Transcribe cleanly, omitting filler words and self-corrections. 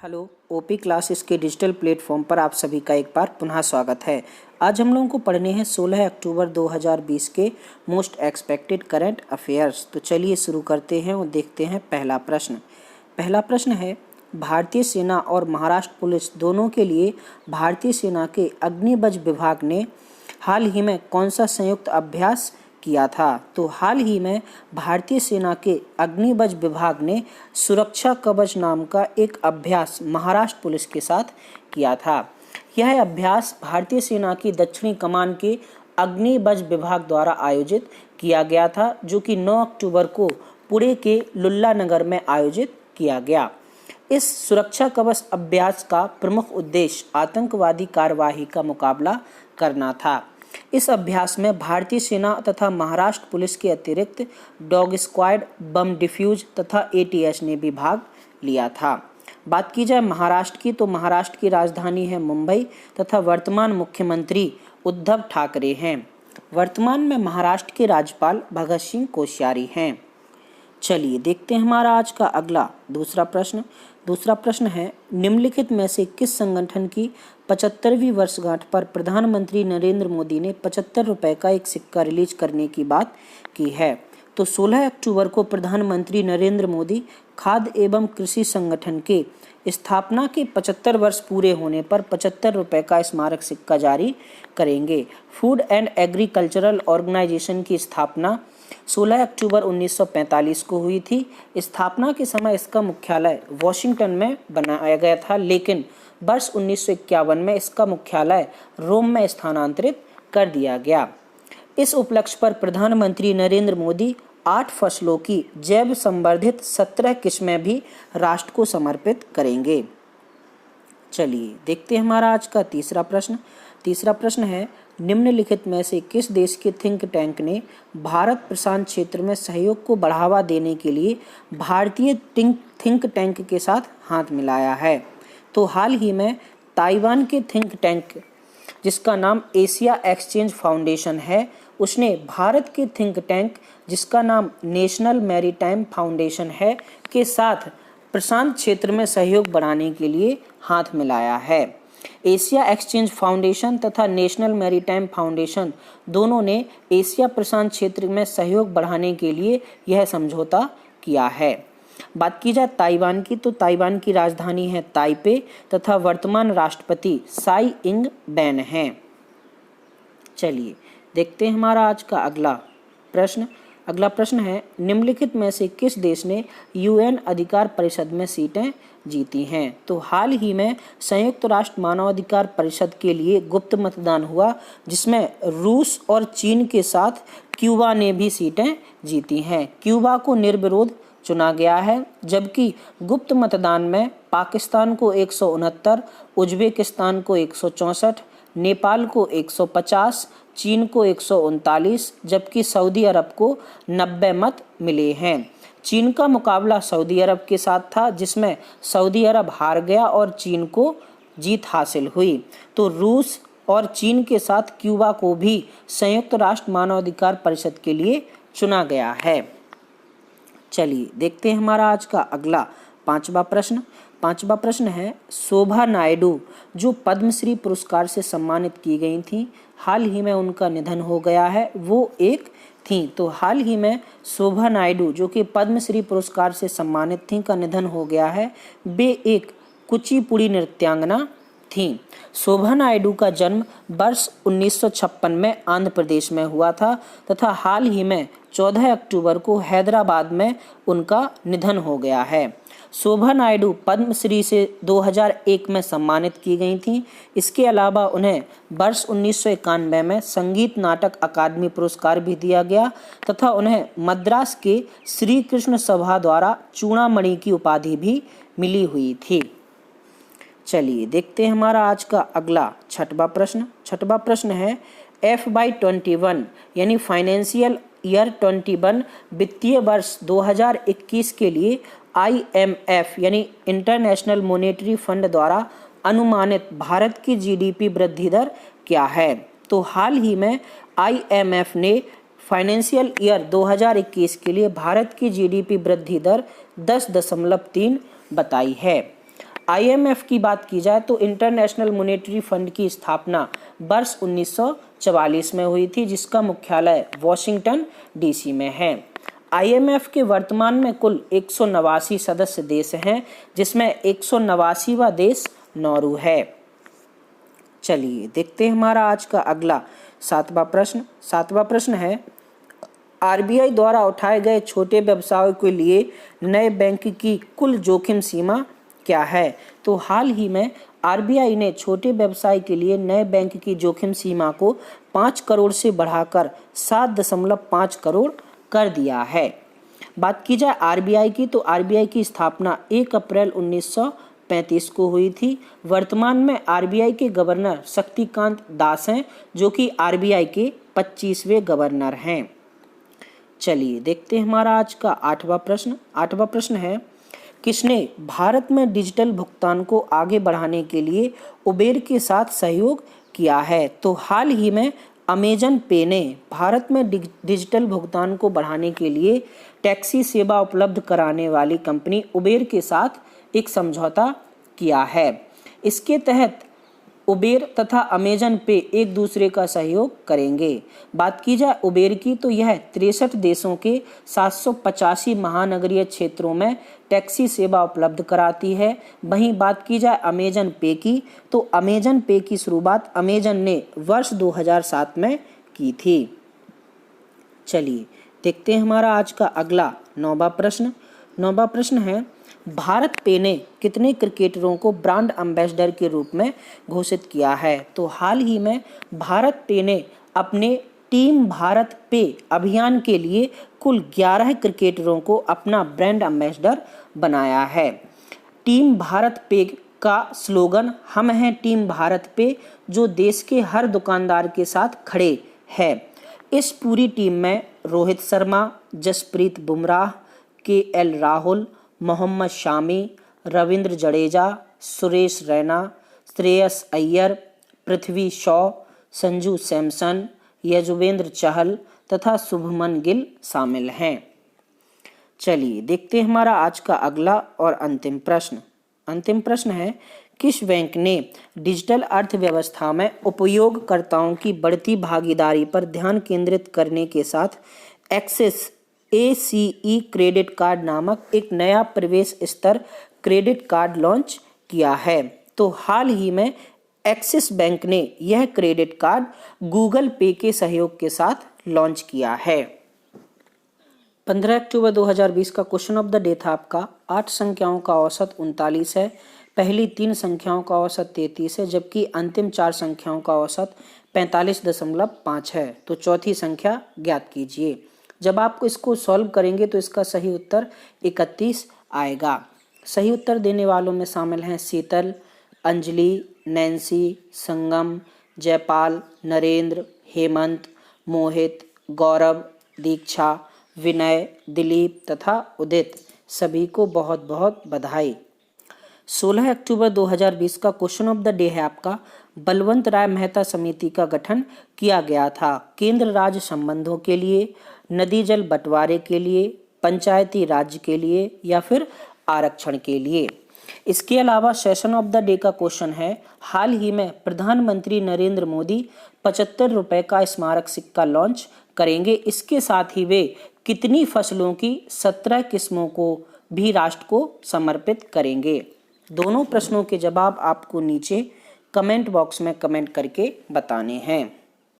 Hello OP classes के digital platform पर आप सभी का एक बार पुनः स्वागत है। आज हम लोगों को पढ़ने हैं 16 अक्टूबर 2020 के मोस्ट एक्सपेक्टेड करंट अफेयर्स। तो चलिए शुरू करते हैं और देखते हैं पहला प्रश्न है, भारतीय सेना और महाराष्ट्र पुलिस दोनों के लिए भारतीय सेना के अग्निबज विभाग ने हाल ही में कौन सा संयुक्त अभ्यास किया था। तो हाल ही में भारतीय सेना के अग्निबज विभाग ने सुरक्षा कवच नाम का एक अभ्यास महाराष्ट्र पुलिस के साथ किया था। यह अभ्यास भारतीय सेना की दक्षिणी कमान के अग्निबज विभाग द्वारा आयोजित किया गया था, जो कि 9 अक्टूबर को पुणे के लुल्ला नगर में आयोजित किया गया। इस सुरक्षा कवच अभ्यास का प्रमुख उद्देश्य आतंकवादी कार्यवाही का मुकाबला करना था। इस अभ्यास में भारतीय सेना तथा महाराष्ट्र पुलिस के अतिरिक्त डॉग स्क्वाड, बम डिफ्यूज तथा एटीएस ने भी भाग लिया था। बात की जाए महाराष्ट्र की, तो महाराष्ट्र की राजधानी है मुंबई तथा वर्तमान मुख्यमंत्री उद्धव ठाकरे हैं। वर्तमान में महाराष्ट्र के राज्यपाल भगत सिंह कोश्यारी हैं। चलिए देखते हैं हमारा आज का अगला दूसरा प्रश्न है, निम्नलिखित में से किस संगठन की 75वीं वर्षगांठ पर प्रधानमंत्री नरेंद्र मोदी ने 75 रुपए का एक सिक्का रिलीज करने की बात की है। तो 16 अक्टूबर को प्रधानमंत्री नरेंद्र मोदी खाद्य एवं कृषि संगठन के स्थापना के 75 वर्ष पूरे होने पर 75 रुपए का स्मारक सिक्का जारी करेंगे। फूड एंड एग्रीकल्चरल ऑर्गेनाइजेशन की स्थापना 16 अक्टूबर 1945 को हुई थी। स्थापना के समय इसका मुख्यालय वॉशिंगटन में बनाया गया था, लेकिन वर्ष 1951 में इसका मुख्यालय रोम में स्थानांतरित कर दिया गया। इस उपलक्ष्य पर प्रधानमंत्री नरेंद्र मोदी 8 फसलों की जैव संवर्धित 17 किस्में भी राष्ट्र को समर्पित करेंगे। चलिए देखते हैं हमारा आज का तीसरा प्रश्न है, निम्नलिखित में से किस देश के थिंक टैंक ने भारत प्रशांत क्षेत्र में सहयोग को बढ़ावा देने के लिए भारतीय थिंक टैंक के साथ हाथ मिलाया है। तो हाल ही में ताइवान के थिंक टैंक, जिसका नाम एशिया एक्सचेंज फाउंडेशन है, उसने भारत के थिंक टैंक, जिसका नाम नेशनल मैरीटाइम फाउंडेशन है, के साथ प्रशांत क्षेत्र में सहयोग बढ़ाने के लिए हाथ मिलाया है। एशिया एक्सचेंज फाउंडेशन तथा नेशनल मैरीटाइम फाउंडेशन दोनों ने एशिया प्रशांत क्षेत्र में सहयोग बढ़ाने के लिए यह समझौता किया है। बात की जाए ताइवान की, तो ताइवान की राजधानी है ताइपे तथा वर्तमान राष्ट्रपति साई इंग बेन हैं। चलिए देखते हैं हमारा आज का अगला प्रश्न है, निम्नलिखित में से किस देश ने यूएन अधिकार परिषद में सीटें जीती हैं। तो हाल ही में संयुक्त राष्ट्र मानवाधिकार परिषद के लिए गुप्त मतदान हुआ, जिसमें रूस और चीन के साथ क्यूबा ने भी सीटें जीती हैं। क्यूबा को निर्विरोध चुना गया है, जबकि गुप्त मतदान में पाकिस्तान को 169, उज्बेकिस्तान को 164, नेपाल को 150, चीन को 139, जबकि सऊदी अरब को 90 मत मिले हैं। चीन का मुकाबला सऊदी अरब के साथ था, जिसमें सऊदी अरब हार गया और चीन को जीत हासिल हुई। तो रूस और चीन के साथ क्यूबा को भी संयुक्त राष्ट्र मानवाधिकार परिषद के लिए चुना गया है। चलिए देखते हैं हमारा आज का अगला पांचवा प्रश्न है, शोभा नायडू जो पद्मश्री पुरस्कार से सम्मानित की गई थी, हाल ही में उनका निधन हो गया है, वो एक थी। तो हाल ही में शोभा नायडू जो कि पद्मश्री पुरस्कार से सम्मानित थी का निधन हो गया है। वे एक कुचिपुड़ी नृत्यांगना थी। शोभा नायडू का जन्म वर्ष 1956 में आंध्र प्रदेश में हुआ था तथा हाल ही में 14 अक्टूबर को हैदराबाद में उनका निधन हो गया है। शोभा नायडू पद्मश्री से 2001 में सम्मानित की गई थी। इसके अलावा उन्हें वर्ष 1991 में संगीत नाटक अकादमी पुरस्कार भी दिया गया तथा उन्हें मद्रास के श्री कृष्ण सभा द्वारा चूड़ामणि की उपाधि भी मिली हुई थी। चलिए देखते हैं हमारा आज का अगला छठवां प्रश्न है, FY21 यानी फाइनेंशियल ईयर 21 वित्तीय वर्ष 2021 के लिए IMF यानी इंटरनेशनल मॉनेटरी फंड द्वारा अनुमानित भारत की GDP वृद्धि दर क्या है। तो हाल ही में IMF ने फाइनेंशियल ईयर 2021 के लिए भारत की GDP वृद्धि दर 10.3 बताई है। IMF की बात की जाए तो इंटरनेशनल मॉनेटरी फंड की स्थापना वर्ष 1944 में हुई थी, जिसका मुख्यालय वॉशिंगटन DC में है। IMF के वर्तमान में कुल 189 सदस्य देश हैं, जिसमें 189वां देश नॉर्वे है। चलिए देखते हैं हमारा आज का अगला सातवां प्रश्न है, RBI द्वारा उठाए गए छोटे व्यवसायों के लिए नए बैंक की कुल जोखिम सीमा क्या है? तो हाल ही में RBI ने छोटे व्यवसाय के लिए नए बैंक की जोखिम सीमा को 5 करोड़ से बढ़ाकर 7.5 करोड़ कर दिया है। बात की जाए RBI की तो RBI की स्थापना 1 अप्रैल 1935 को हुई थी। वर्तमान में RBI के गवर्नर शक्तिकांत दास हैं, जो कि RBI के 25वें गवर्नर हैं। चलिए देखते हैं हमारा आज का आठवां प्रश्न है, किसने भारत में डिजिटल भुगतान को आगे बढ़ाने के लिए उबेर के साथ सहयोग किया है? तो हाल ही में अमेजन पे ने भारत में डिजिटल भुगतान को बढ़ाने के लिए टैक्सी सेवा उपलब्ध कराने वाली कंपनी उबेर के साथ एक समझौता किया है। इसके तहत उबेर तथा अमेजन पे एक दूसरे का सहयोग करेंगे। बात की जाए उबेर की तो यह 63 देशों के 785 महानगरीय क्षेत्रों में टैक्सी सेवा उपलब्ध कराती है। वहीं बात की जाए अमेजन पे की तो अमेजन पे की शुरुआत अमेजन ने वर्ष 2007 में की थी। चलिए देखते हैं हमारा आज का अगला नौवां प्रश्न है, भारत पे ने कितने क्रिकेटरों को ब्रांड एम्बेसडर के रूप में घोषित किया है? तो हाल ही में भारत पे ने अपने टीम भारत पे अभियान के लिए कुल 11 क्रिकेटरों को अपना ब्रांड एम्बेसडर बनाया है। टीम भारत पे का स्लोगन हम हैं टीम भारत पे, जो देश के हर दुकानदार के साथ खड़े है। इस पूरी टीम में रोहित शर्मा, जसप्रीत बुमराह, KL राहुल, मोहम्मद शामी, रविंद्र जडेजा, सुरेश रैना, श्रेयस अय्यर, पृथ्वी शॉ, संजू सैमसन, यजुवेंद्र चहल तथा शुभमन गिल शामिल हैं। चलिए देखते हैं हमारा आज का अगला और अंतिम प्रश्न है, किस बैंक ने डिजिटल अर्थव्यवस्था में उपयोगकर्ताओं की बढ़ती भागीदारी पर ध्यान केंद्रित करने के साथ एक्सिस ACE क्रेडिट कार्ड नामक एक नया प्रवेश स्तर क्रेडिट कार्ड लॉन्च किया है? तो हाल ही में एक्सिस बैंक ने यह क्रेडिट कार्ड गूगल पे के सहयोग के साथ लॉन्च किया है। 15 अक्टूबर 2020 का क्वेश्चन ऑफ द डे था आपका। 8 संख्याओं का औसत 39 है, पहली 3 संख्याओं का औसत 33 है, जबकि अंतिम 4 संख्याओं का औसत 45.5 है। तो चौथी संख्या ज्ञात कीजिए। जब आप इसको सॉल्व करेंगे तो इसका सही उत्तर 31 आएगा। सही उत्तर देने वालों में शामिल हैं शीतल, अंजलि, नैन्सी, संगम, जयपाल, नरेंद्र, हेमंत, मोहित, गौरव, दीक्षा, विनय, दिलीप तथा उदित। सभी को बहुत बहुत बधाई। 16 अक्टूबर 2020 का क्वेश्चन ऑफ द डे है आपका। बलवंत राय मेहता समिति का गठन किया गया था केंद्र राज्य संबंधों के लिए, नदी जल बंटवारे के लिए, पंचायती राज्य के लिए या फिर आरक्षण के लिए। इसके अलावा सेशन ऑफ द डे का क्वेश्चन है, हाल ही में प्रधानमंत्री नरेंद्र मोदी 75 रुपए का स्मारक सिक्का लॉन्च करेंगे। इसके साथ ही वे कितनी फसलों की 17 किस्मों को भी राष्ट्र को समर्पित करेंगे? दोनों प्रश्नों के जवाब आपको नीचे कमेंट बॉक्स में कमेंट करके बताने हैं।